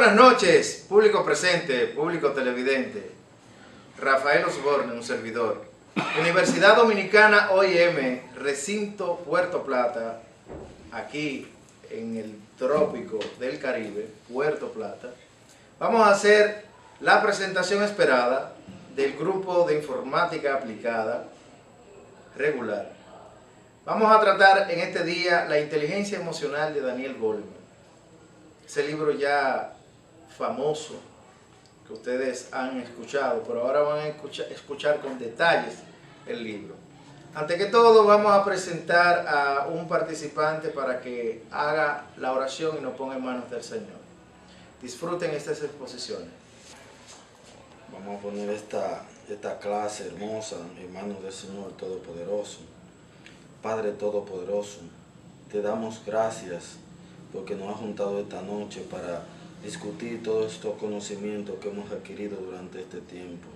Buenas noches, público presente, público televidente. Rafael Osborne, un servidor. Universidad Dominicana OIM, recinto Puerto Plata, aquí en el trópico del Caribe, Puerto Plata. Vamos a hacer la presentación esperada del grupo de informática aplicada regular. Vamos a tratar en este día la inteligencia emocional de Daniel Goleman. Ese libro ya famoso que ustedes han escuchado, pero ahora van a escuchar con detalles el libro. Ante que todo, vamos a presentar a un participante para que haga la oración y nos ponga en manos del Señor. Disfruten estas exposiciones. Vamos a poner esta clase hermosa en manos del Señor Todopoderoso. Padre Todopoderoso, te damos gracias porque nos has juntado esta noche para discutir todos estos conocimientos que hemos adquirido durante este tiempo.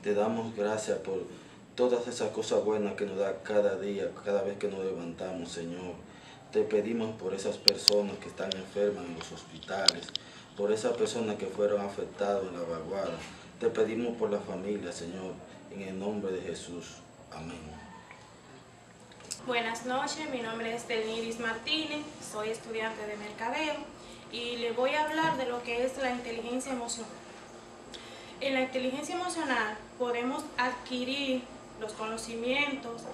Te damos gracias por todas esas cosas buenas que nos da cada día, cada vez que nos levantamos, Señor. Te pedimos por esas personas que están enfermas en los hospitales, por esas personas que fueron afectadas en la vaguada. Te pedimos por la familia, Señor, en el nombre de Jesús. Amén. Buenas noches, mi nombre es Delniris Martínez, soy estudiante de Mercadeo y les voy a hablar de lo que es la inteligencia emocional. En la inteligencia emocional podemos adquirir los conocimientos,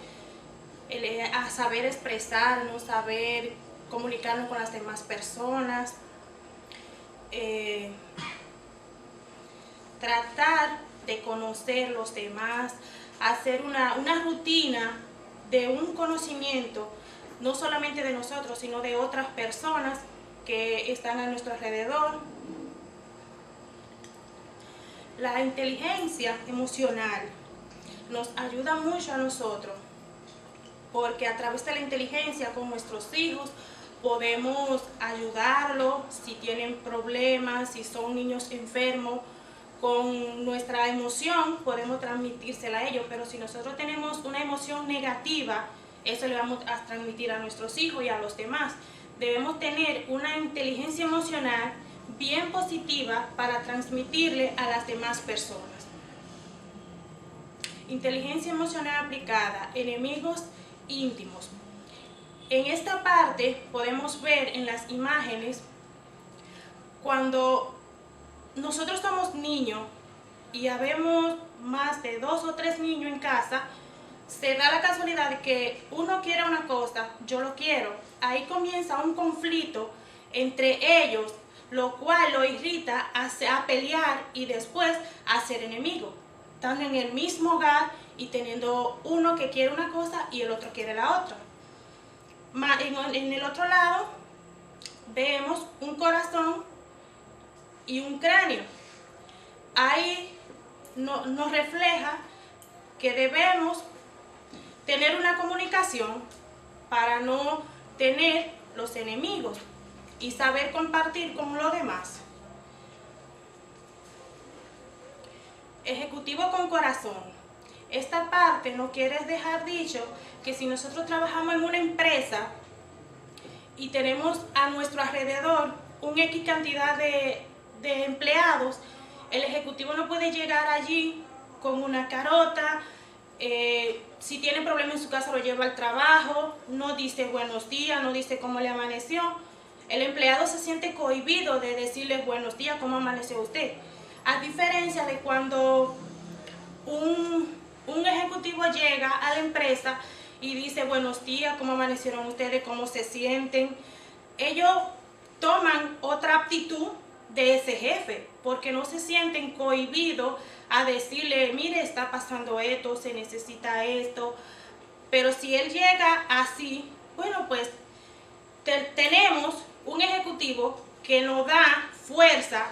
a saber expresarnos, saber comunicarnos con las demás personas, tratar de conocer los demás, hacer una rutina de un conocimiento, no solamente de nosotros, sino de otras personas que están a nuestro alrededor. La inteligencia emocional nos ayuda mucho a nosotros, porque a través de la inteligencia con nuestros hijos podemos ayudarlos si tienen problemas, si son niños enfermos. Con nuestra emoción podemos transmitírsela a ellos, pero si nosotros tenemos una emoción negativa, eso le vamos a transmitir a nuestros hijos y a los demás. Debemos tener una inteligencia emocional bien positiva para transmitirle a las demás personas. Inteligencia emocional aplicada, enemigos íntimos. En esta parte podemos ver en las imágenes cuando nosotros somos niños y habemos más de 2 o 3 niños en casa, se da la casualidad de que uno quiere una cosa, yo lo quiero. Ahí comienza un conflicto entre ellos, lo cual lo irrita a pelear y después a ser enemigos. Están en el mismo hogar y teniendo uno que quiere una cosa y el otro quiere la otra. En el otro lado vemos un corazón y un cráneo. Ahí nos refleja que debemos tener una comunicación para no tener los enemigos y saber compartir con los demás. Ejecutivo con corazón. Esta parte nos quiere dejar dicho que si nosotros trabajamos en una empresa y tenemos a nuestro alrededor un X cantidad de empleados, el ejecutivo no puede llegar allí con una carota, si tiene problemas en su casa lo lleva al trabajo, no dice buenos días, no dice cómo le amaneció. El empleado se siente cohibido de decirle buenos días, cómo amaneció usted. A diferencia de cuando un ejecutivo llega a la empresa y dice buenos días, cómo amanecieron ustedes, cómo se sienten, ellos toman otra actitud de ese jefe, porque no se sienten cohibidos a decirle, mire, está pasando esto, se necesita esto. Pero si él llega así, bueno, pues tenemos un ejecutivo que nos da fuerza,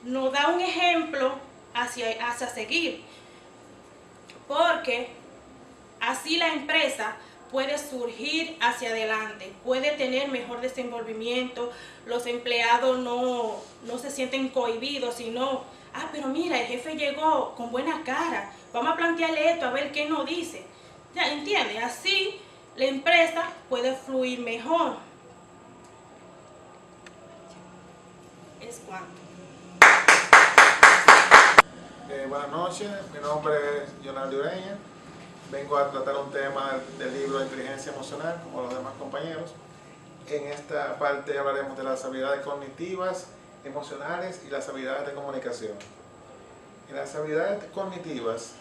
nos da un ejemplo hacia seguir, porque así la empresa puede surgir hacia adelante, puede tener mejor desenvolvimiento, los empleados no se sienten cohibidos, sino, pero mira, el jefe llegó con buena cara, vamos a plantearle esto, a ver qué nos dice. ¿Ya entiende? Así la empresa puede fluir mejor. Es cuanto. Buenas noches, mi nombre es Leonardo Ureña. Vengo a tratar un tema del libro de inteligencia emocional, como los demás compañeros. En esta parte hablaremos de las habilidades cognitivas, emocionales y las habilidades de comunicación. En las habilidades cognitivas,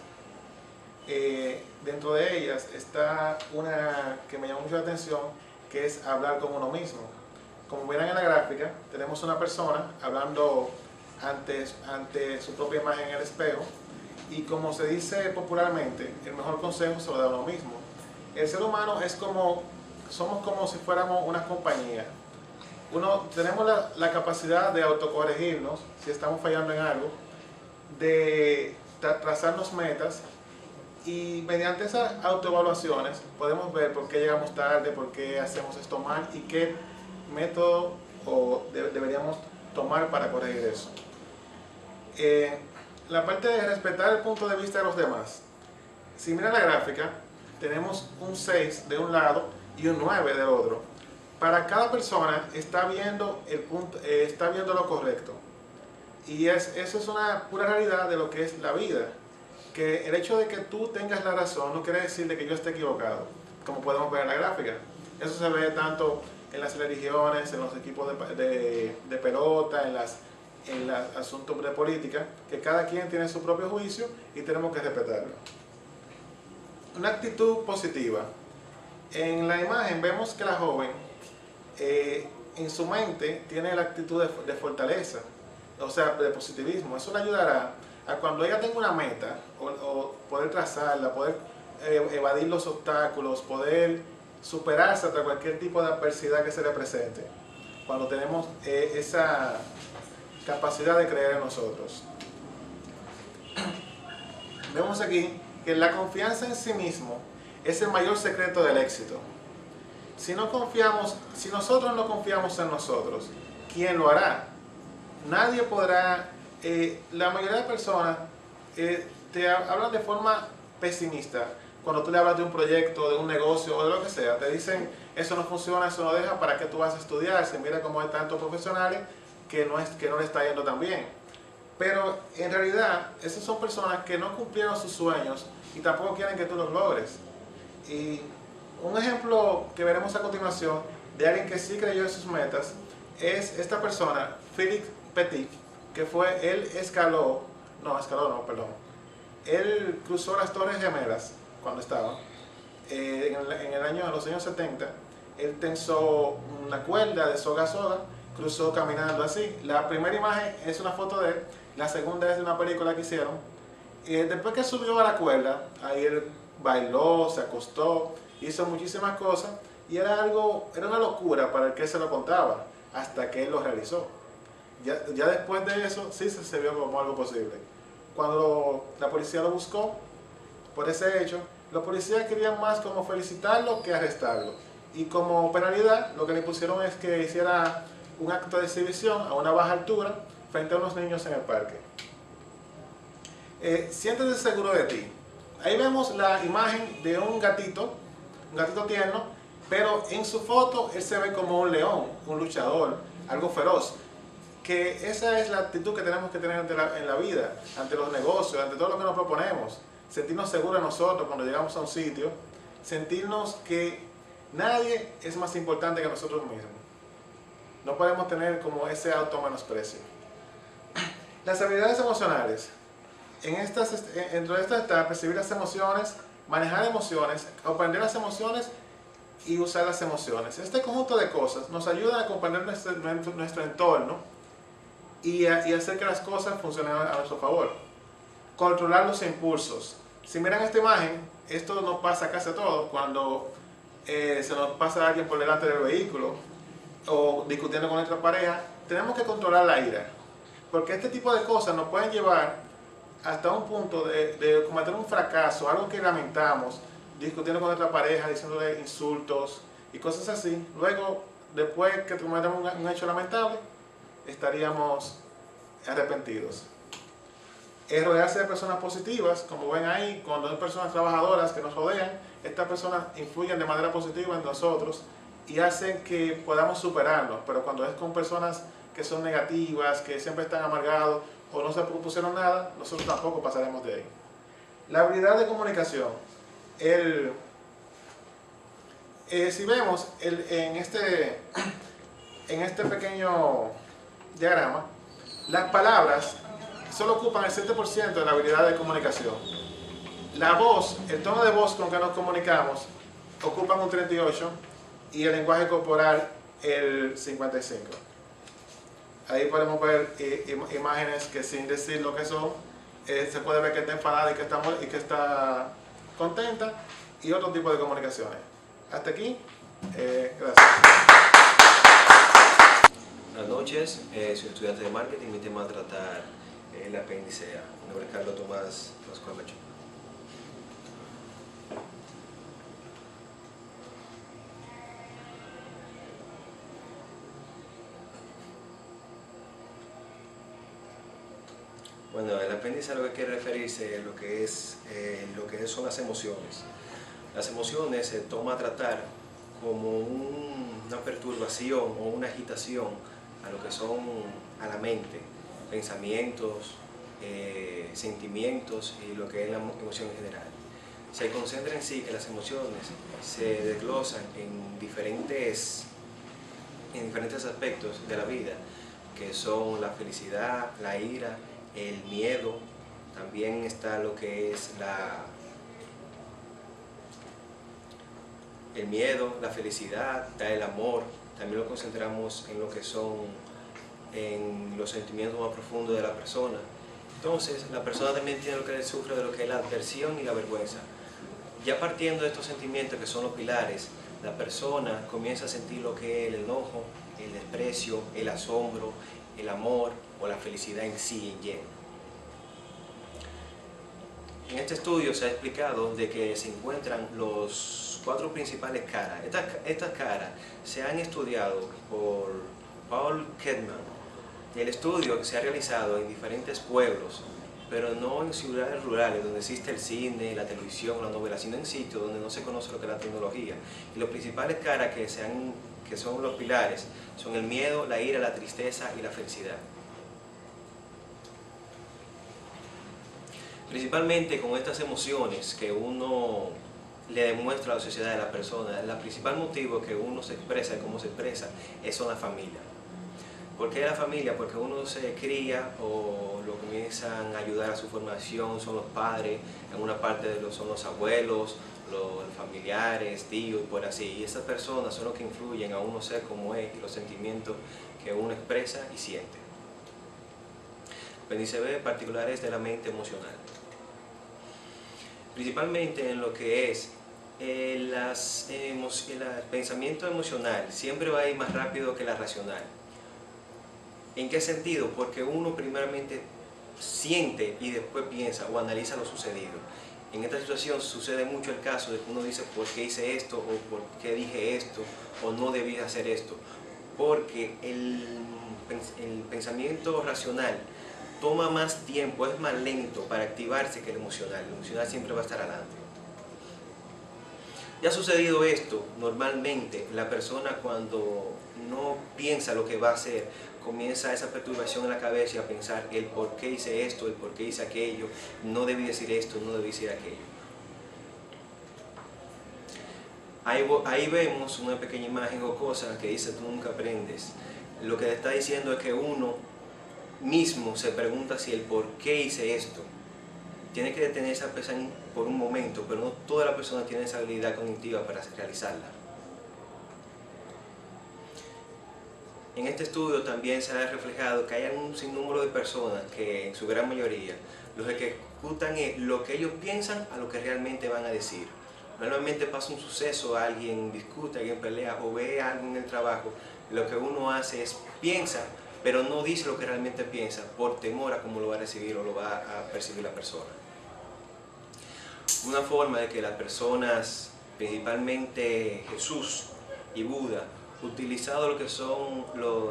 dentro de ellas está una que me llamó mucho la atención, que es hablar con uno mismo. Como verán en la gráfica, tenemos una persona hablando ante su propia imagen en el espejo, y como se dice popularmente, el mejor consejo se lo da a uno mismo. El ser humano somos como si fuéramos una compañía. Tenemos la capacidad de autocorregirnos si estamos fallando en algo, de trazarnos metas, y mediante esas autoevaluaciones podemos ver por qué llegamos tarde, por qué hacemos esto mal y qué método deberíamos tomar para corregir eso. La parte de respetar el punto de vista de los demás. Si miran la gráfica, tenemos un 6 de un lado y un 9 del otro. Para cada persona está viendo lo correcto. Y eso es una pura realidad de lo que es la vida. Que el hecho de que tú tengas la razón no quiere decir de que yo esté equivocado, como podemos ver en la gráfica. Eso se ve tanto en las religiones, en los equipos de pelota, en los asuntos de política, que cada quien tiene su propio juicio y tenemos que respetarlo. Una actitud positiva. En la imagen vemos que la joven en su mente tiene la actitud de fortaleza, o sea, de positivismo. Eso le ayudará a cuando ella tenga una meta, o poder trazarla, poder evadir los obstáculos, poder superarse ante cualquier tipo de adversidad que se le presente, cuando tenemos esa capacidad de creer en nosotros. Vemos aquí que la confianza en sí mismo es el mayor secreto del éxito. Si nosotros no confiamos en nosotros, ¿quién lo hará? Nadie podrá. La mayoría de personas te hablan de forma pesimista. Cuando tú le hablas de un proyecto, de un negocio o de lo que sea, te dicen, eso no funciona, eso no deja, ¿para qué tú vas a estudiar? Se mira como hay tantos profesionales que no le está yendo tan bien. Pero en realidad, esas son personas que no cumplieron sus sueños y tampoco quieren que tú los logres. Y un ejemplo que veremos a continuación de alguien que sí creyó en sus metas es esta persona, Philippe Petit, que él él cruzó las Torres Gemelas cuando estaba en los años 70. Él tensó una cuerda de soga a soga, cruzó caminando así. La primera imagen es una foto de él, la segunda es de una película que hicieron. Después que subió a la cuerda, ahí él bailó, se acostó, hizo muchísimas cosas, y era una locura para el que se lo contaba, hasta que él lo realizó. Ya después de eso, sí se vio como algo posible. Cuando la policía lo buscó por ese hecho, los policías querían más como felicitarlo que arrestarlo. Y como penalidad, lo que le pusieron es que hiciera un acto de exhibición a una baja altura frente a unos niños en el parque. Siéntete seguro de ti. Ahí vemos la imagen de un gatito tierno, pero en su foto él se ve como un león, un luchador, algo feroz. Que esa es la actitud que tenemos que tener en la vida, ante los negocios, ante todo lo que nos proponemos. Sentirnos seguros de nosotros cuando llegamos a un sitio, sentirnos que nadie es más importante que nosotros mismos. No podemos tener como ese automenosprecio. Las habilidades emocionales. Dentro de estas está percibir las emociones, manejar emociones, comprender las emociones y usar las emociones. Este conjunto de cosas nos ayuda a comprender nuestro entorno y hacer que las cosas funcionen a nuestro favor. Controlar los impulsos. Si miran esta imagen, esto nos pasa casi a todos cuando se nos pasa alguien por delante del vehículo o discutiendo con nuestra pareja. Tenemos que controlar la ira, porque este tipo de cosas nos pueden llevar hasta un punto de cometer un fracaso, algo que lamentamos, discutiendo con nuestra pareja, diciéndole insultos y cosas así. Luego, después que cometamos un hecho lamentable, estaríamos arrepentidos. Rodearse de personas positivas, como ven ahí, cuando hay personas trabajadoras que nos rodean, estas personas influyen de manera positiva en nosotros y hacen que podamos superarnos. Pero cuando es con personas que son negativas, que siempre están amargados o no se propusieron nada, nosotros tampoco pasaremos de ahí. La habilidad de comunicación. Si vemos en este pequeño diagrama, las palabras solo ocupan el 7% de la habilidad de comunicación. La voz, el tono de voz con que nos comunicamos, ocupan un 38% y el lenguaje corporal el 55%. Ahí podemos ver imágenes que sin decir lo que son, se puede ver que está enfadada y que está contenta, y otro tipo de comunicaciones. Hasta aquí, gracias. Buenas noches, soy estudiante de marketing. Mi tema a tratar es el apéndice A. Mi nombre es Carlos Tomás Pascual Macho. Bueno, el apéndice a lo que quiere referirse es lo que son las emociones. Las emociones se toma a tratar como una perturbación o una agitación a lo que son a la mente, pensamientos, sentimientos y lo que es la emoción en general. Se concentra en sí que las emociones se desglosan en diferentes aspectos de la vida, que son la felicidad, la ira, el miedo. También está lo que es el miedo, la felicidad, está el amor. También lo concentramos en lo que son en los sentimientos más profundos de la persona. Entonces, la persona también tiene lo que sufre de lo que es la aversión y la vergüenza. Ya partiendo de estos sentimientos que son los pilares, la persona comienza a sentir lo que es el enojo, el desprecio, el asombro, el amor o la felicidad en sí, en lleno. En este estudio se ha explicado de que se encuentran los 4 principales caras. Estas caras se han estudiado por Paul Ekman. El estudio se ha realizado en diferentes pueblos, pero no en ciudades rurales donde existe el cine, la televisión, la novela, sino en sitios donde no se conoce lo que es la tecnología. Y los principales caras que son los pilares son el miedo, la ira, la tristeza y la felicidad. Principalmente con estas emociones que uno le demuestra a la sociedad, a la persona, el principal motivo que uno se expresa y cómo se expresa son la familia. ¿Por qué la familia? Porque uno se cría o lo comienzan a ayudar a su formación, son los padres, en una parte son los abuelos, los familiares, tíos y por así. Y esas personas son los que influyen a uno ser como es y los sentimientos que uno expresa y siente. Apéndice B, particulares de la mente emocional. Principalmente en lo que es el pensamiento emocional, siempre va a ir más rápido que la racional. ¿En qué sentido? Porque uno primeramente siente y después piensa o analiza lo sucedido. En esta situación sucede mucho el caso de que uno dice ¿por qué hice esto? O ¿por qué dije esto? O no debí hacer esto. Porque el pensamiento racional toma más tiempo, es más lento para activarse que el emocional. El emocional siempre va a estar adelante. Ya ha sucedido esto, normalmente la persona cuando no piensa lo que va a hacer, comienza esa perturbación en la cabeza y a pensar el por qué hice esto, el por qué hice aquello, no debí decir esto, no debí decir aquello. Ahí vemos una pequeña imagen o cosa que dice tú nunca aprendes. Lo que está diciendo es que uno mismo se pregunta si el por qué hice esto. Tiene que detenerse a pensar por un momento, pero no toda la persona tiene esa habilidad cognitiva para realizarla. En este estudio también se ha reflejado que hay un sinnúmero de personas que en su gran mayoría los que ejecutan es lo que ellos piensan a lo que realmente van a decir. Normalmente pasa un suceso, alguien discute, alguien pelea o ve algo en el trabajo, lo que uno hace es piensa, pero no dice lo que realmente piensa por temor a cómo lo va a recibir o lo va a percibir la persona. Una forma de que las personas, principalmente Jesús y Buda, utilizado lo que son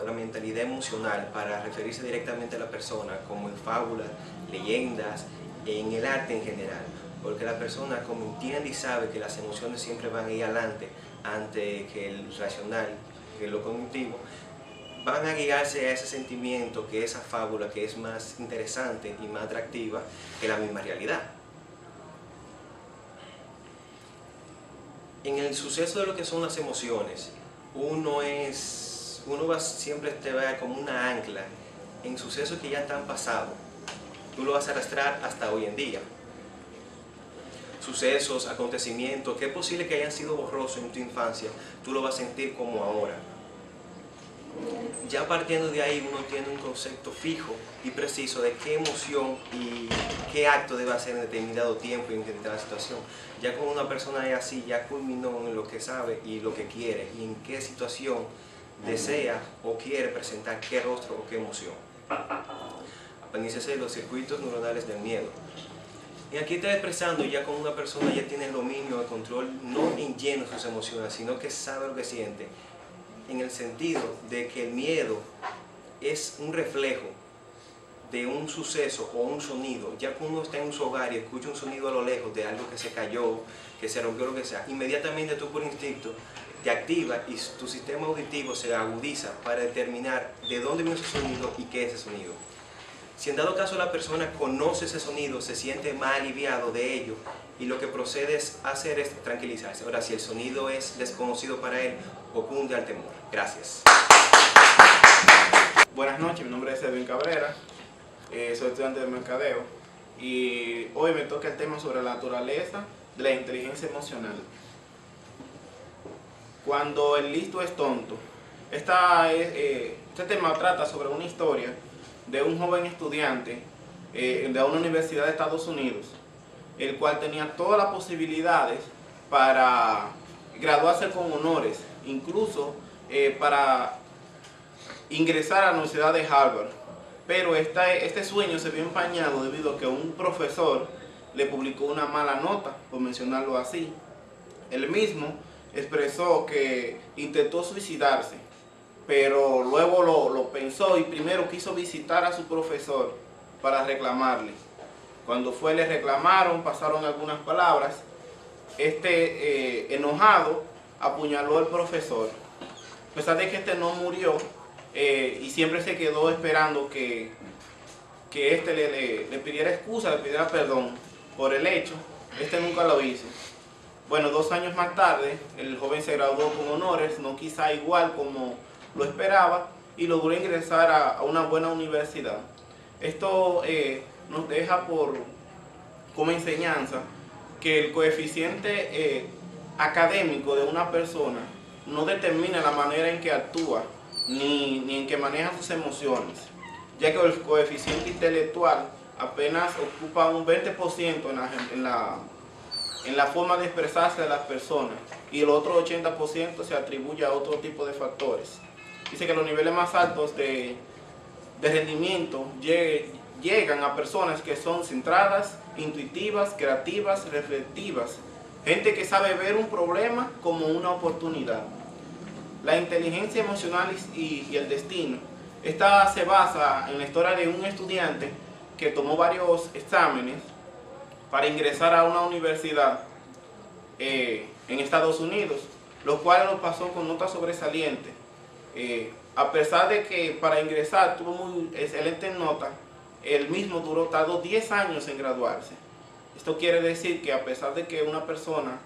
la mentalidad emocional para referirse directamente a la persona, como en fábulas, leyendas, en el arte en general, porque la persona como entiende y sabe que las emociones siempre van a ir adelante ante que el racional, que lo cognitivo, van a guiarse a ese sentimiento, que esa fábula que es más interesante y más atractiva que la misma realidad. En el suceso de lo que son las emociones, uno va siempre te va como una ancla en sucesos que ya están pasados. Tú lo vas a arrastrar hasta hoy en día. Sucesos, acontecimientos, que es posible que hayan sido borrosos en tu infancia, tú lo vas a sentir como ahora. Ya partiendo de ahí uno tiene un concepto fijo y preciso de qué emoción y qué acto debe hacer en determinado tiempo y en determinada situación. Ya cuando una persona es así, ya culminó en lo que sabe y lo que quiere y en qué situación desea o quiere presentar qué rostro o qué emoción. Aprendizaje de los circuitos neuronales del miedo. Y aquí está expresando ya como una persona ya tiene el dominio, el control, no en lleno sus emociones, sino que sabe lo que siente, en el sentido de que el miedo es un reflejo de un suceso o un sonido. Ya cuando uno está en su hogar y escucha un sonido a lo lejos de algo que se cayó, que se rompió, lo que sea, inmediatamente tú por instinto te activa y tu sistema auditivo se agudiza para determinar de dónde viene ese sonido y qué es ese sonido. Si en dado caso la persona conoce ese sonido, se siente más aliviado de ello y lo que procede a hacer es tranquilizarse. Ahora, si el sonido es desconocido para él, ocunde al temor. Gracias. Buenas noches, mi nombre es Edwin Cabrera, soy estudiante de mercadeo y hoy me toca el tema sobre la naturaleza de la inteligencia emocional. Cuando el listo es tonto. Este tema trata sobre una historia de un joven estudiante de una universidad de Estados Unidos, el cual tenía todas las posibilidades para graduarse con honores, incluso para ingresar a la Universidad de Harvard. Pero este sueño se vio empañado debido a que un profesor le publicó una mala nota, por mencionarlo así. Él mismo expresó que intentó suicidarse, pero luego lo pensó y primero quiso visitar a su profesor para reclamarle. Cuando le reclamaron, pasaron algunas palabras. Enojado, apuñaló al profesor. A pesar de que no murió, y siempre se quedó esperando que le pidiera excusa, le pidiera perdón por el hecho, nunca lo hizo. Bueno, 2 años más tarde, el joven se graduó con honores, no quizá igual como lo esperaba, y logró ingresar a una buena universidad. Esto nos deja como enseñanza que el coeficiente académico de una persona no determina la manera en que actúa ni en que maneja sus emociones, ya que el coeficiente intelectual apenas ocupa un 20% en la forma de expresarse de las personas, y el otro 80% se atribuye a otro tipo de factores. Dice que los niveles más altos de rendimiento llegan a personas que son centradas, intuitivas, creativas, reflexivas, gente que sabe ver un problema como una oportunidad. La inteligencia emocional y el destino. Esta se basa en la historia de un estudiante que tomó varios exámenes para ingresar a una universidad en Estados Unidos, los cuales lo pasó con notas sobresalientes. A pesar de que para ingresar tuvo muy excelentes notas, él mismo tardó 10 años en graduarse. Esto quiere decir que a pesar de que una persona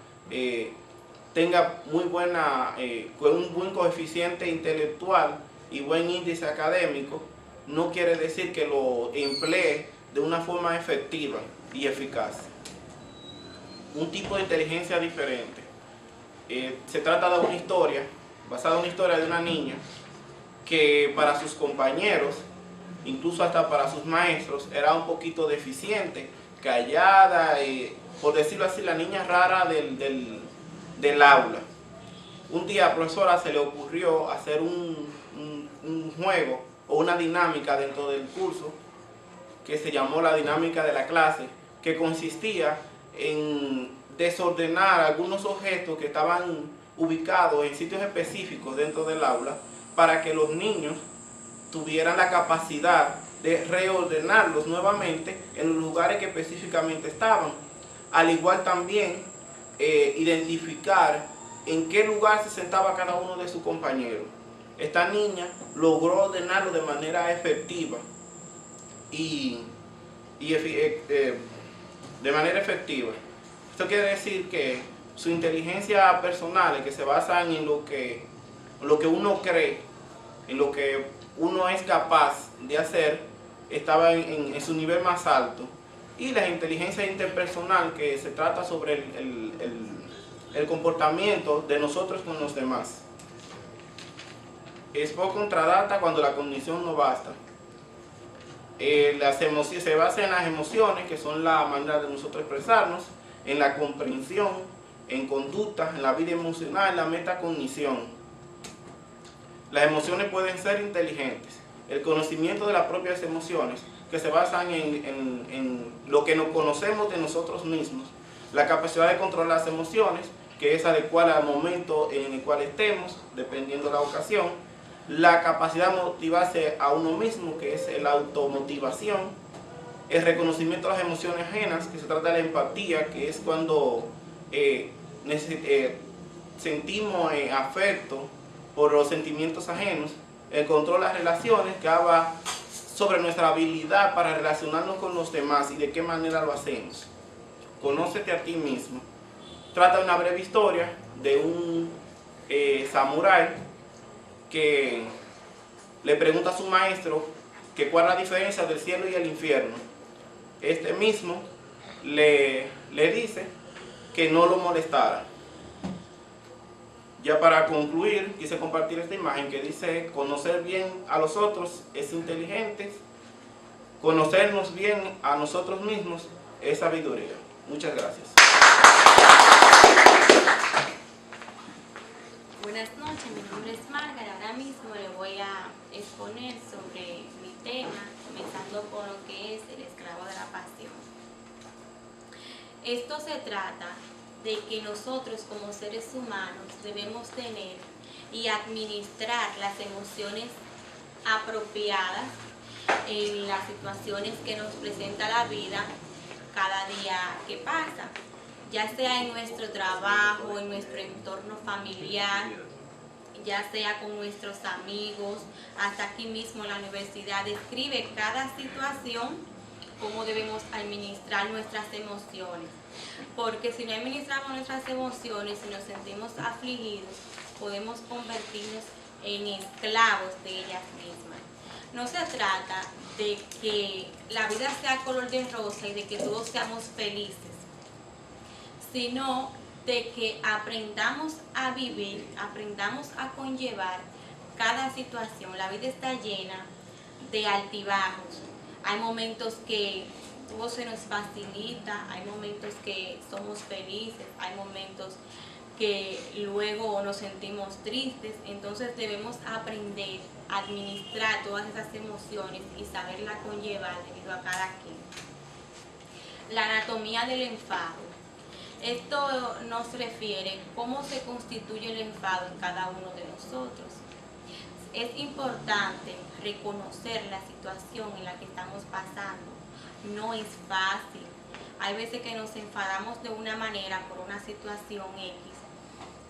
tenga un buen coeficiente intelectual y buen índice académico, no quiere decir que lo emplee de una forma efectiva y eficaz. Un tipo de inteligencia diferente. Se trata de una historia, basada en una historia de una niña que para sus compañeros, incluso hasta para sus maestros, era un poquito deficiente, callada, por decirlo así, la niña rara del aula. Un día a la profesora se le ocurrió hacer un juego o una dinámica dentro del curso que se llamó la dinámica de la clase, que consistía en desordenar algunos objetos que estaban ubicados en sitios específicos dentro del aula para que los niños tuvieran la capacidad de reordenarlos nuevamente en los lugares que específicamente estaban. Al igual también identificar en qué lugar se sentaba cada uno de sus compañeros. esta niña logró ordenarlo de manera efectiva de manera efectiva. Esto quiere decir que su inteligencia personal, que se basa en lo que uno cree, en lo que uno es capaz de hacer, estaba en su nivel más alto. Y la inteligencia interpersonal, que se trata sobre el comportamiento de nosotros con los demás. Es poco contradata cuando la condición no basta. Las emociones se basa en las emociones, que son la manera de nosotros expresarnos, en la comprensión, en conducta, en la vida emocional, en la metacognición. Las emociones pueden ser inteligentes. El conocimiento de las propias emociones, que se basan en lo que nos conocemos de nosotros mismos. La capacidad de controlar las emociones, que es adecuada al momento en el cual estemos, dependiendo de la ocasión. La capacidad de motivarse a uno mismo, que es la automotivación. El reconocimiento de las emociones ajenas, que se trata de la empatía, que es cuando sentimos afecto por los sentimientos ajenos. El control de las relaciones, que habla sobre nuestra habilidad para relacionarnos con los demás y de qué manera lo hacemos. Conócete a ti mismo. Trata de una breve historia de un samurái que le pregunta a su maestro que cuál es la diferencia del cielo y el infierno. Este mismo le dice que no lo molestara. Ya para concluir, quise compartir esta imagen que dice: conocer bien a los otros es inteligente, conocernos bien a nosotros mismos es sabiduría. Muchas gracias. Buenas noches, mi nombre es Margaret. Ahora mismo le voy a exponer sobre mi tema, comenzando por lo que es el esclavo de la pasión. Esto se trata de que nosotros como seres humanos debemos tener y administrar las emociones apropiadas en las situaciones que nos presenta la vida cada día que pasa, ya sea en nuestro trabajo, en nuestro entorno familiar, ya sea con nuestros amigos, hasta aquí mismo en la universidad. Describe cada situación, cómo debemos administrar nuestras emociones, porque si no administramos nuestras emociones, si nos sentimos afligidos, podemos convertirnos en esclavos de ellas mismas. No se trata de que la vida sea color de rosa y de que todos seamos felices, sino de que aprendamos a vivir, aprendamos a conllevar cada situación. La vida está llena de altibajos. Hay momentos que todo se nos facilita, hay momentos que somos felices, hay momentos que luego nos sentimos tristes. Entonces debemos aprender a administrar todas esas emociones y saberlas conllevar debido a cada quien. La anatomía del enfado. Esto nos refiere a cómo se constituye el enfado en cada uno de nosotros. Es importante reconocer la situación en la que estamos pasando. No es fácil. Hay veces que nos enfadamos de una manera por una situación X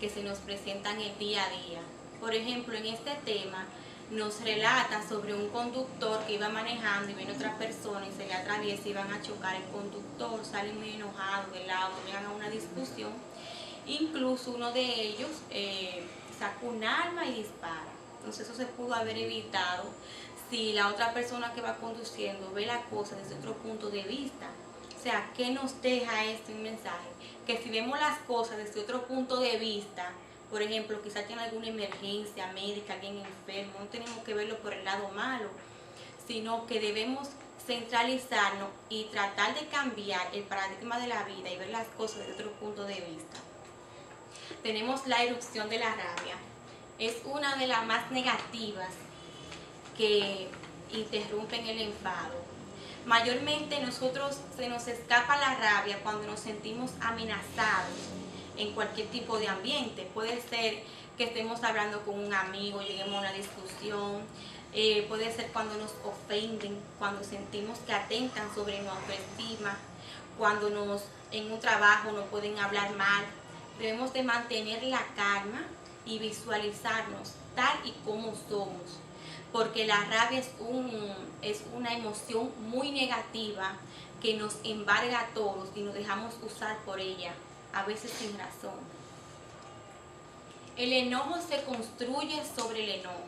que se nos presenta en el día a día. Por ejemplo, en este tema nos relata sobre un conductor que iba manejando y viene otra persona y se le atraviesa y van a chocar. El conductor sale muy enojado del auto, llegan a una discusión. Incluso uno de ellos saca un arma y dispara. Entonces eso se pudo haber evitado si la otra persona que va conduciendo ve la cosa desde otro punto de vista. O sea, ¿qué nos deja esto un mensaje? Que si vemos las cosas desde otro punto de vista, por ejemplo, quizás tiene alguna emergencia médica, alguien enfermo, no tenemos que verlo por el lado malo, sino que debemos centralizarnos y tratar de cambiar el paradigma de la vida y ver las cosas desde otro punto de vista. Tenemos la erupción de la rabia. Es una de las más negativas que interrumpen el enfado. Mayormente nosotros se nos escapa la rabia cuando nos sentimos amenazados en cualquier tipo de ambiente. Puede ser que estemos hablando con un amigo, lleguemos a una discusión, puede ser cuando nos ofenden, cuando sentimos que atentan sobre nuestra autoestima, cuando en un trabajo nos pueden hablar mal. Debemos de mantener la calma y visualizarnos tal y como somos, porque la rabia es una emoción muy negativa que nos embarga a todos y nos dejamos usar por ella, a veces sin razón. El enojo se construye sobre el enojo.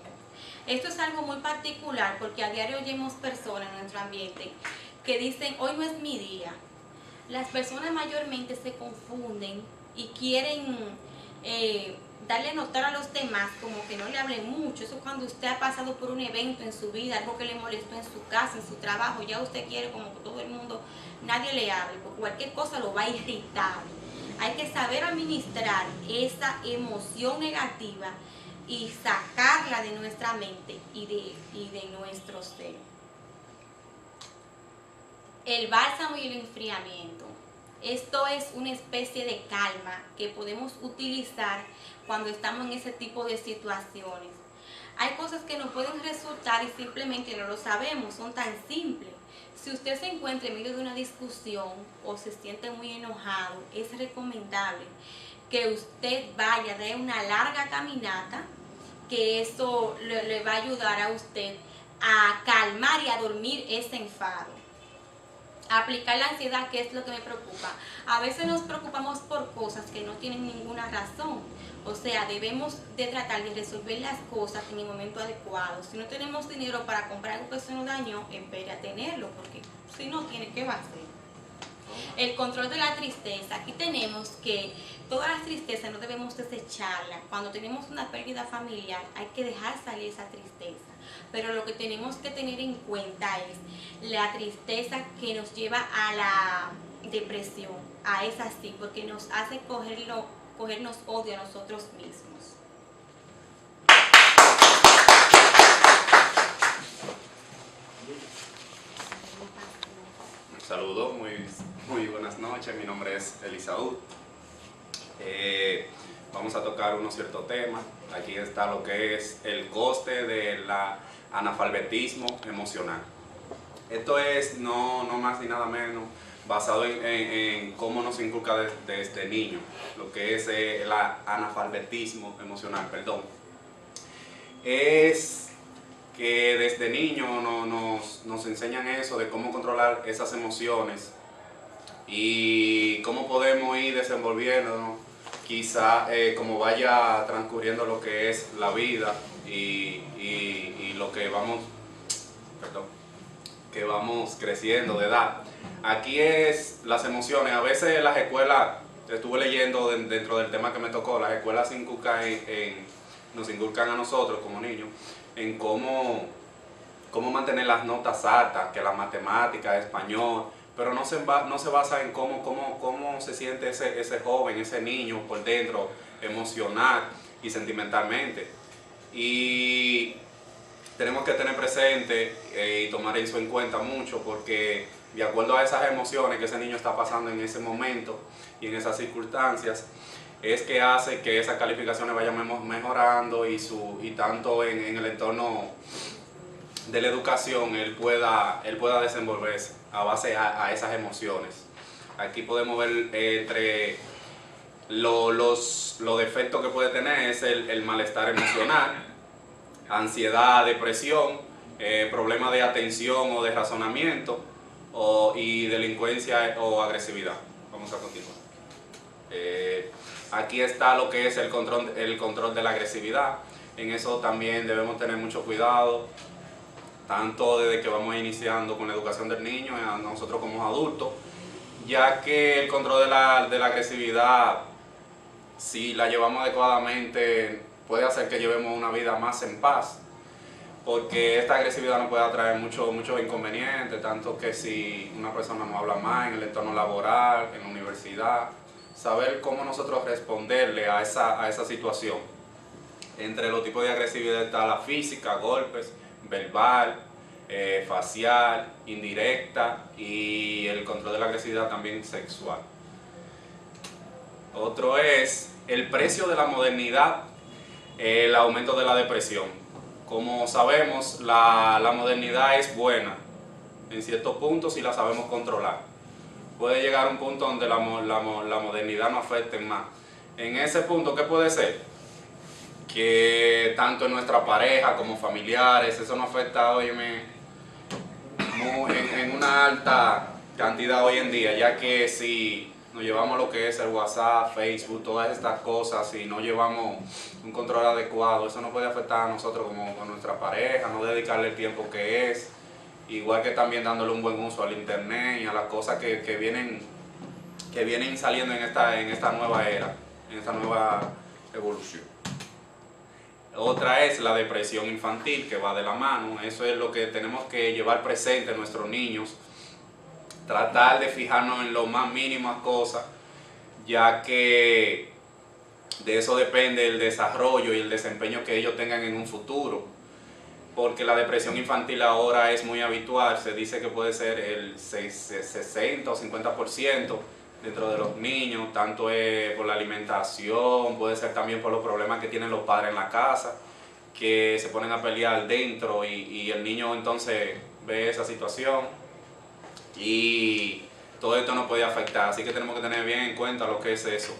Esto es algo muy particular porque a diario oyemos personas en nuestro ambiente que dicen, hoy no es mi día. Las personas mayormente se confunden y quieren darle a notar a los demás como que no le hablen mucho. Eso cuando usted ha pasado por un evento en su vida, algo que le molestó en su casa, en su trabajo, ya usted quiere como que todo el mundo, nadie le hable, porque cualquier cosa lo va a irritar. Hay que saber administrar esa emoción negativa y sacarla de nuestra mente y de nuestro ser. El bálsamo y el enfriamiento. Esto es una especie de calma que podemos utilizar cuando estamos en ese tipo de situaciones. Hay cosas que nos pueden resultar y simplemente no lo sabemos, son tan simples. Si usted se encuentra en medio de una discusión o se siente muy enojado, es recomendable que usted vaya de una larga caminata, que eso le va a ayudar a usted a calmar y a dormir ese enfado. Aplicar la ansiedad, que es lo que me preocupa. A veces nos preocupamos por cosas que no tienen ninguna razón. O sea, debemos de tratar de resolver las cosas en el momento adecuado. Si no tenemos dinero para comprar algo que se nos dañó, espere a tenerlo, porque si no tiene, ¿qué va a hacer? El control de la tristeza. Aquí tenemos que todas las tristezas no debemos desecharlas. Cuando tenemos una pérdida familiar hay que dejar salir esa tristeza. Pero lo que tenemos que tener en cuenta es la tristeza que nos lleva a la depresión, a esa sí, porque nos hace cogernos odio a nosotros mismos. Saludos, muy buenas noches, mi nombre es Elisaúd. Vamos a tocar unos ciertos temas. Aquí está lo que es el coste del analfabetismo emocional. Esto es no más ni nada menos basado en cómo nos inculca desde niño, lo que es el analfabetismo emocional, perdón. Es que desde niño nos enseñan eso de cómo controlar esas emociones y cómo podemos ir desenvolviéndonos quizá como vaya transcurriendo lo que es la vida y lo que vamos creciendo de edad. Aquí es las emociones. A veces las escuelas, estuve leyendo dentro del tema que me tocó, las escuelas nos inculcan a nosotros como niños en cómo mantener las notas altas, que la matemática, español, pero no se basa en cómo se siente ese joven, ese niño por dentro, emocional y sentimentalmente. Y tenemos que tener presente y tomar eso en cuenta mucho, porque de acuerdo a esas emociones que ese niño está pasando en ese momento y en esas circunstancias, es que hace que esas calificaciones vayan mejorando y tanto en el entorno de la educación él pueda desenvolverse a base a esas emociones. Aquí podemos ver entre los defectos que puede tener es el malestar emocional, ansiedad, depresión, problemas de atención o de razonamiento y delincuencia o agresividad. Vamos a continuar. Aquí está lo que es el control de la agresividad. En eso también debemos tener mucho cuidado, tanto desde que vamos iniciando con la educación del niño a nosotros como adultos, ya que el control de la agresividad, si la llevamos adecuadamente, puede hacer que llevemos una vida más en paz, porque esta agresividad nos puede traer muchos inconvenientes, tanto que si una persona no habla más en el entorno laboral, en la universidad, saber cómo nosotros responderle a esa situación. Entre los tipos de agresividad está la física, golpes, verbal, facial, indirecta y el control de la agresividad también sexual. Otro es el precio de la modernidad, el aumento de la depresión. Como sabemos, la modernidad es buena en ciertos puntos si la sabemos controlar. Puede llegar a un punto donde la modernidad no afecte más. En ese punto, ¿qué puede ser? que tanto en nuestra pareja como familiares, eso nos afecta, óyeme, en una alta cantidad hoy en día, ya que si nos llevamos lo que es el WhatsApp, Facebook, todas estas cosas, si no llevamos un control adecuado, eso nos puede afectar a nosotros como con nuestra pareja, no dedicarle el tiempo que es, igual que también dándole un buen uso al internet y a las cosas que vienen saliendo en esta nueva era, en esta nueva evolución. Otra es la depresión infantil, que va de la mano. Eso es lo que tenemos que llevar presente a nuestros niños, tratar de fijarnos en lo más mínimas cosas, ya que de eso depende el desarrollo y el desempeño que ellos tengan en un futuro, porque la depresión infantil ahora es muy habitual, se dice que puede ser el 60 o 50% dentro de los niños, tanto es por la alimentación, puede ser también por los problemas que tienen los padres en la casa, que se ponen a pelear dentro y el niño entonces ve esa situación y todo esto nos puede afectar, así que tenemos que tener bien en cuenta lo que es eso.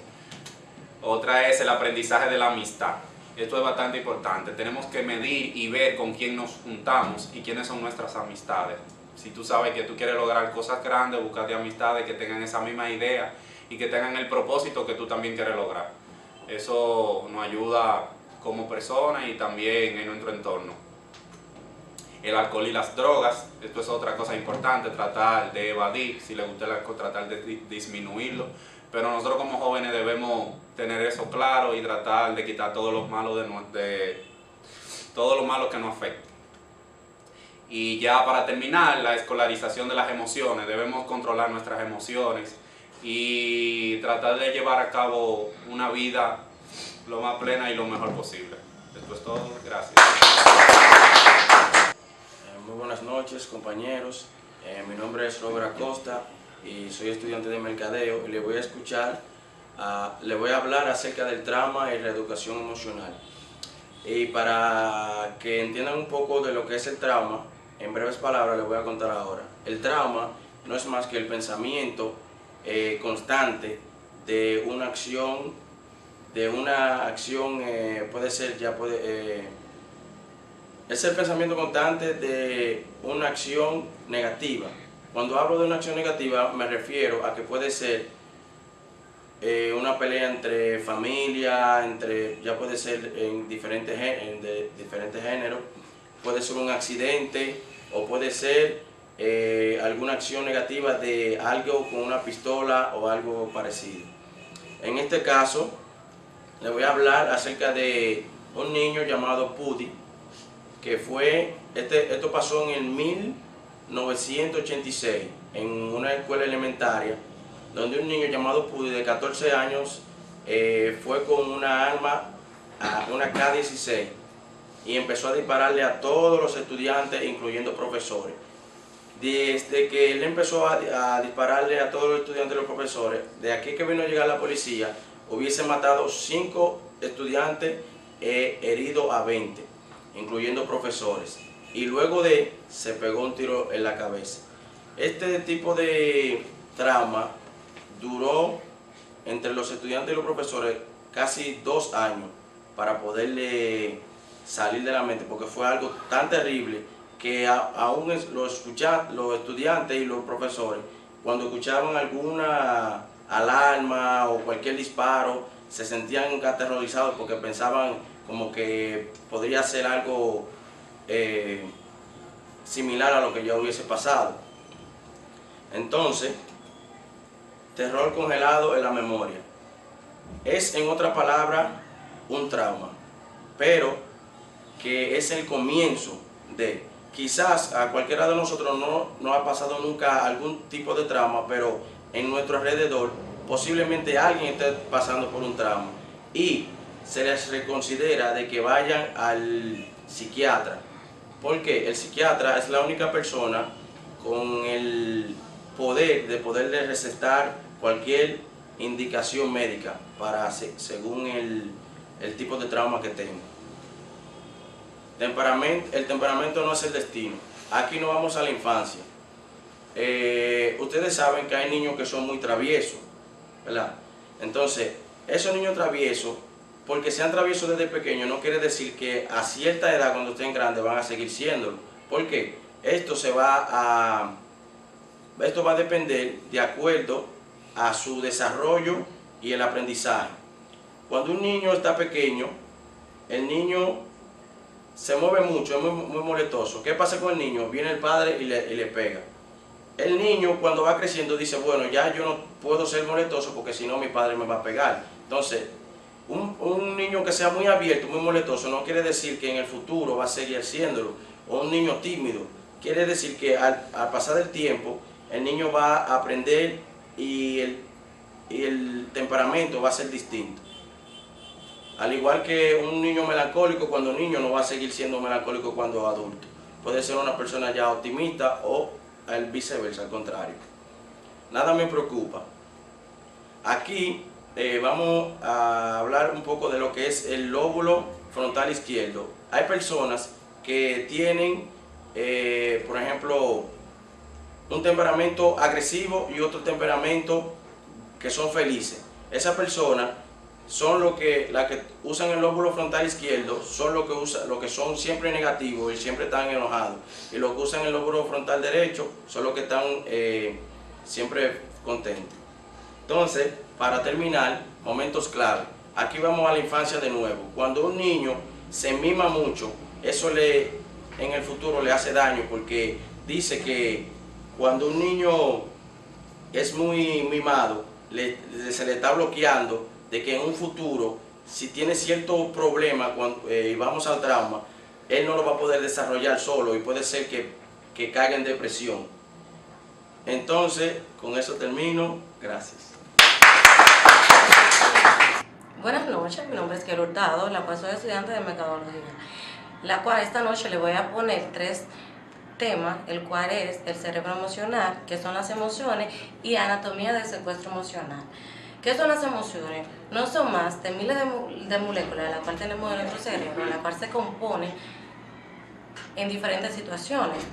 Otra es el aprendizaje de la amistad. Esto es bastante importante, tenemos que medir y ver con quién nos juntamos y quiénes son nuestras amistades. Si tú sabes que tú quieres lograr cosas grandes, búscate amistades que tengan esa misma idea y que tengan el propósito que tú también quieres lograr. Eso nos ayuda como personas y también en nuestro entorno. El alcohol y las drogas, esto es otra cosa importante, tratar de evadir, si le gusta el alcohol, tratar de disminuirlo. Pero nosotros como jóvenes debemos tener eso claro y tratar de quitar todos los malos que nos afectan. Y ya para terminar, la escolarización de las emociones. Debemos controlar nuestras emociones y tratar de llevar a cabo una vida lo más plena y lo mejor posible. Esto es todo. Gracias. Muy buenas noches, compañeros. Mi nombre es Robert Acosta y soy estudiante de mercadeo y le voy a hablar acerca del trauma y reeducación emocional. Y para que entiendan un poco de lo que es el trauma, en breves palabras les voy a contar ahora. El trauma no es más que el pensamiento constante de una acción, puede ser, es el pensamiento constante de una acción negativa. Cuando hablo de una acción negativa me refiero a que puede ser una pelea entre familia, ya puede ser en diferentes géneros, puede ser un accidente o puede ser alguna acción negativa de algo con una pistola o algo parecido. En este caso, le voy a hablar acerca de un niño llamado Pudi, que esto pasó en el 1986, en una escuela elementaria, donde un niño llamado Pudi de 14 años fue con una arma, una K-16, y empezó a dispararle a todos los estudiantes, incluyendo profesores. Desde que él empezó a dispararle a todos los estudiantes y los profesores, de aquí que vino a llegar la policía, hubiese matado 5 estudiantes e herido a 20, incluyendo profesores. Y luego se pegó un tiro en la cabeza. Este tipo de trauma duró entre los estudiantes y los profesores casi 2 años para poderle salir de la mente, porque fue algo tan terrible que aún los estudiantes y los profesores, cuando escuchaban alguna alarma o cualquier disparo, se sentían aterrorizados porque pensaban como que podría ser algo similar a lo que ya hubiese pasado. Entonces, terror congelado en la memoria. Es, en otra palabra, un trauma, pero que es el comienzo de... Quizás a cualquiera de nosotros no ha pasado nunca algún tipo de trauma, pero en nuestro alrededor posiblemente alguien esté pasando por un trauma y se les reconsidera de que vayan al psiquiatra, porque el psiquiatra es la única persona con el poder de poderle recetar cualquier indicación médica según el tipo de trauma que tenga. El temperamento no es el destino. Aquí no vamos a la infancia. Ustedes saben que hay niños que son muy traviesos, ¿verdad? Entonces, esos niños traviesos porque sean traviesos desde pequeños no quiere decir que a cierta edad, cuando estén grandes, van a seguir siéndolo. ¿Por qué? Esto va a depender de acuerdo a su desarrollo y el aprendizaje. Cuando un niño está pequeño, el niño se mueve mucho, es muy molestoso. ¿Qué pasa con el niño? Viene el padre y le pega. El niño cuando va creciendo dice, bueno, ya yo no puedo ser molestoso porque si no mi padre me va a pegar. Entonces, un niño que sea muy abierto, muy molestoso, no quiere decir que en el futuro va a seguir siéndolo. O un niño tímido, quiere decir que al pasar el tiempo, el niño va a aprender y el temperamento va a ser distinto. Al igual que un niño melancólico cuando niño no va a seguir siendo melancólico cuando adulto. Puede ser una persona ya optimista o el viceversa, al contrario. Nada me preocupa. Aquí vamos a hablar un poco de lo que es el lóbulo frontal izquierdo. Hay personas que tienen, por ejemplo, un temperamento agresivo y otro temperamento que son felices. Esas personas son las que usan el lóbulo frontal izquierdo, son los que son siempre negativos y siempre están enojados. Y los que usan el lóbulo frontal derecho son los que están siempre contentos. Entonces, para terminar, momentos clave. Aquí vamos a la infancia de nuevo. Cuando un niño se mima mucho, eso en el futuro le hace daño, porque dice que cuando un niño es muy mimado, se le está bloqueando de que en un futuro, si tiene cierto problema y vamos al trauma, él no lo va a poder desarrollar solo y puede ser que caiga en depresión. Entonces, con eso termino. Gracias. Buenas noches, mi nombre es Kelly Hurtado, la cual soy estudiante de Mercadología, la cual esta noche le voy a poner 3 temas, el cual es el cerebro emocional, que son las emociones, y anatomía del secuestro emocional. ¿Qué son las emociones? No son más de miles de moléculas, las cuales tenemos en nuestro cerebro, la cual se compone en diferentes situaciones.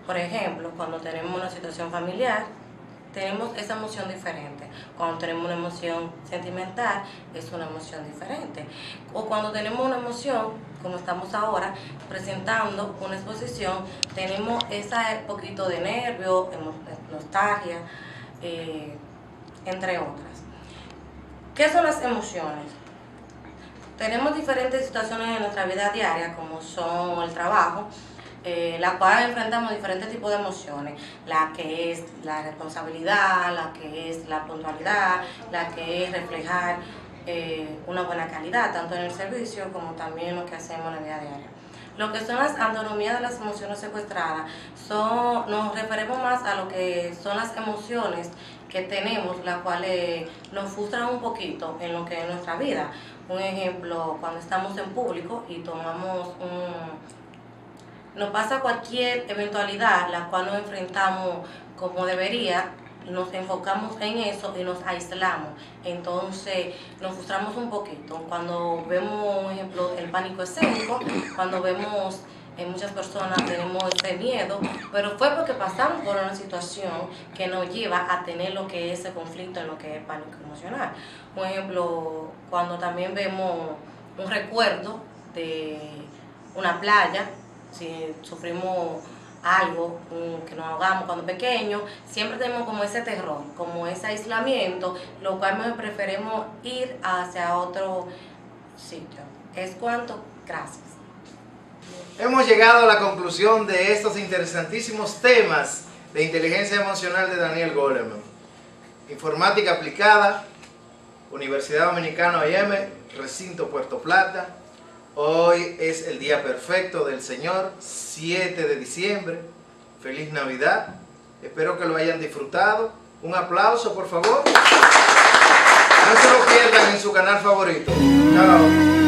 Por ejemplo, cuando tenemos una situación familiar, tenemos esa emoción diferente. Cuando tenemos una emoción sentimental, es una emoción diferente. O cuando tenemos una emoción, como estamos ahora, presentando una exposición, tenemos ese poquito de nervio, nostalgia, entre otras. ¿Qué son las emociones? Tenemos diferentes situaciones en nuestra vida diaria, como son el trabajo, la cual enfrentamos diferentes tipos de emociones, la que es la responsabilidad, la que es la puntualidad, la que es reflejar una buena calidad, tanto en el servicio como también en lo que hacemos en la vida diaria. Lo que son las anatomías de las emociones secuestradas, nos referimos más a lo que son las emociones que tenemos, las cuales nos frustran un poquito en lo que es nuestra vida. Un ejemplo, cuando estamos en público y nos pasa cualquier eventualidad, la cual nos enfrentamos como debería, nos enfocamos en eso y nos aislamos. Entonces nos frustramos un poquito. Cuando vemos, por ejemplo, el pánico escénico, cuando vemos en muchas personas tenemos este miedo, pero fue porque pasamos por una situación que nos lleva a tener lo que es ese conflicto en lo que es el pánico emocional. Por ejemplo, cuando también vemos un recuerdo de una playa, si sufrimos algo, que nos ahogamos cuando pequeños, siempre tenemos como ese terror, como ese aislamiento, lo cual mejor preferimos ir hacia otro sitio. Es cuanto. Gracias. Hemos llegado a la conclusión de estos interesantísimos temas de inteligencia emocional de Daniel Goleman. Informática aplicada, Universidad Dominicana OIM, Recinto Puerto Plata. Hoy es el día perfecto del Señor, 7 de diciembre. Feliz Navidad. Espero que lo hayan disfrutado. Un aplauso, por favor. No se lo pierdan en su canal favorito. Chao.